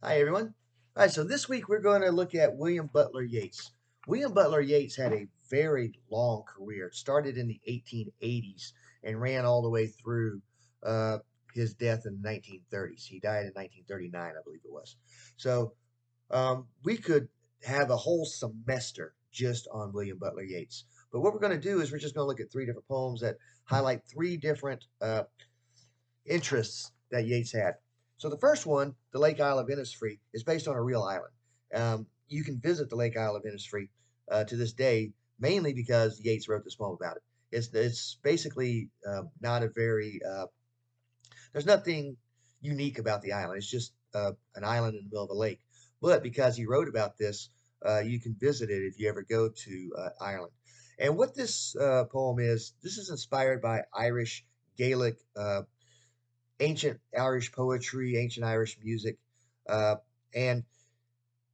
Hi, everyone. All right, so this week we're going to look at William Butler Yeats. William Butler Yeats had a very long career. It started in the 1880s and ran all the way through uh, his death in the 1930s. He died in 1939, I believe it was. So we could have a whole semester just on William Butler Yeats. But what we're going to do is we're just going to look at three different poems that highlight three different interests that Yeats had. So the first one, the Lake Isle of Innisfree, is based on a real island. You can visit the Lake Isle of Innisfree to this day, mainly because Yeats wrote this poem about it. It's basically not a very there's nothing unique about the island. It's just an island in the middle of a lake. But because he wrote about this, you can visit it if you ever go to Ireland. And what this poem is, this is inspired by Irish Gaelic ancient Irish poetry, ancient Irish music. Uh, and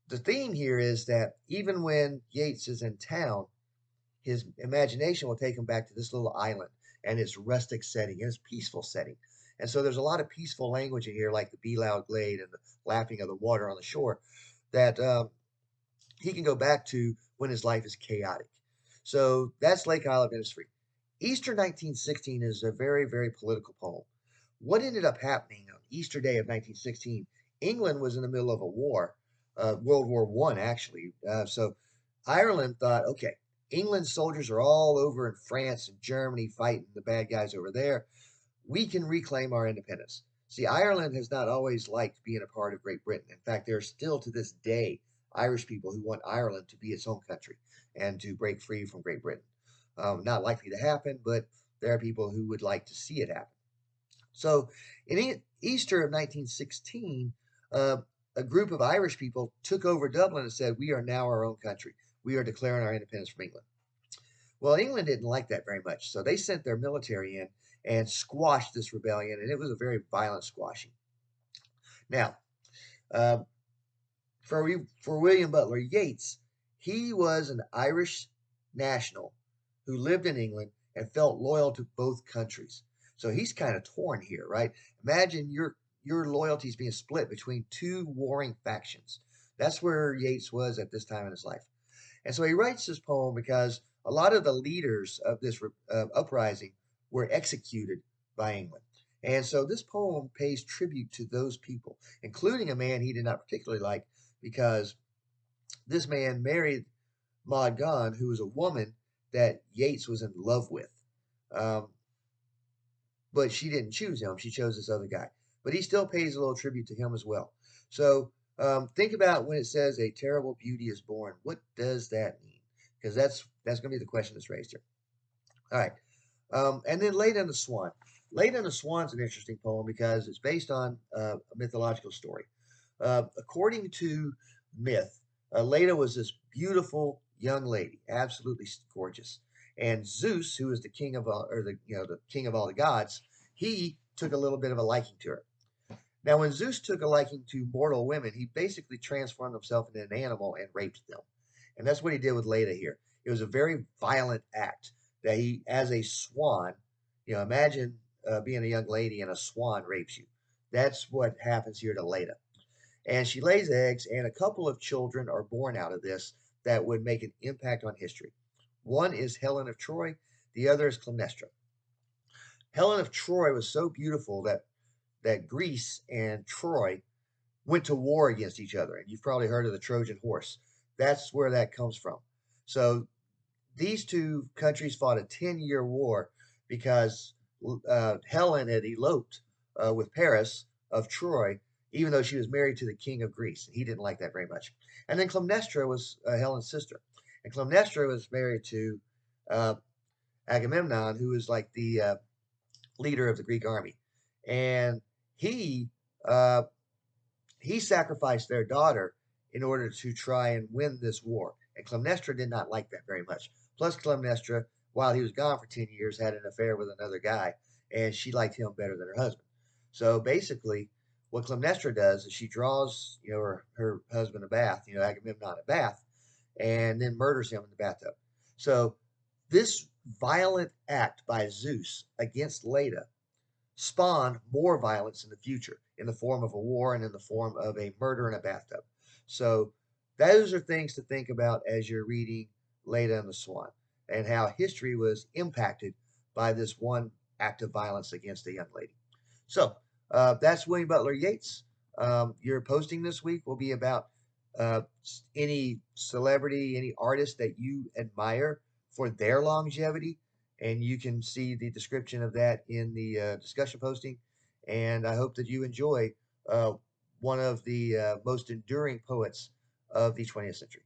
the theme here is that even when Yeats is in town, his imagination will take him back to this little island and its rustic setting, its peaceful setting. And so there's a lot of peaceful language in here, like the bee loud glade and the lapping of the water on the shore, that he can go back to when his life is chaotic. So that's Lake Isle of Innisfree. Easter 1916 is a very, very political poem. What ended up happening on Easter Day of 1916? England was in the middle of a war, World War One actually. So Ireland thought, okay, England's soldiers are all over in France and Germany fighting the bad guys over there. We can reclaim our independence. See, Ireland has not always liked being a part of Great Britain. In fact, there are still to this day Irish people who want Ireland to be its home country and to break free from Great Britain. Not likely to happen, but there are people who would like to see it happen. So in Easter of 1916, a group of Irish people took over Dublin and said, "We are now our own country. We are declaring our independence from England." Well, England didn't like that very much, so they sent their military in and squashed this rebellion, and it was a very violent squashing. Now, uh, for William Butler Yeats, he was an Irish national who lived in England and felt loyal to both countries. So he's kind of torn here, right? Imagine your loyalties being split between two warring factions. That's where Yeats was at this time in his life. And so he writes this poem because a lot of the leaders of this uprising were executed by England. And so this poem pays tribute to those people, including a man he did not particularly like, because this man married Maud Gonne, who was a woman that Yeats was in love with. Um, but she didn't choose him. She chose this other guy. But he still pays a little tribute to him as well. So think about when it says a terrible beauty is born. What does that mean? Because that's going to be the question that's raised here. All right. And then Leda and the Swan. Leda and the Swan's an interesting poem because it's based on a mythological story. According to myth, Leda was this beautiful young lady, absolutely gorgeous. And Zeus, who is the king of all, or the king of all the gods, he took a little bit of a liking to her. Now, when Zeus took a liking to mortal women, he basically transformed himself into an animal and raped them. And that's what he did with Leda here. It was a very violent act that he, as a swan, imagine being a young lady and a swan rapes you. That's what happens here to Leda. And she lays eggs, and a couple of children are born out of this that would make an impact on history. One is Helen of Troy, the other is Clytemnestra. Helen of Troy was so beautiful that Greece and Troy went to war against each other. And you've probably heard of the Trojan horse. That's where that comes from. So these two countries fought a 10-year war because Helen had eloped with Paris of Troy, even though she was married to the king of Greece. He didn't like that very much. And then Clytemnestra was Helen's sister. And Clytemnestra was married to uh, Agamemnon, who was like the leader of the Greek army. And he uh, he sacrificed their daughter in order to try and win this war. And Clytemnestra did not like that very much. Plus, Clytemnestra, while he was gone for 10 years, had an affair with another guy, and she liked him better than her husband. So basically, what Clytemnestra does is she draws, her husband a bath, Agamemnon a bath, and then murders him in the bathtub. So this violent act by Zeus against Leda spawned more violence in the future. in the form of a war and in the form of a murder in a bathtub. So those are things to think about as you're reading Leda and the Swan, and how history was impacted by this one act of violence against a young lady. So that's William Butler Yeats. Your posting this week will be about uh, any celebrity, any artist that you admire for their longevity. And you can see the description of that in the discussion posting. And I hope that you enjoy uh, one of the most enduring poets of the 20th century.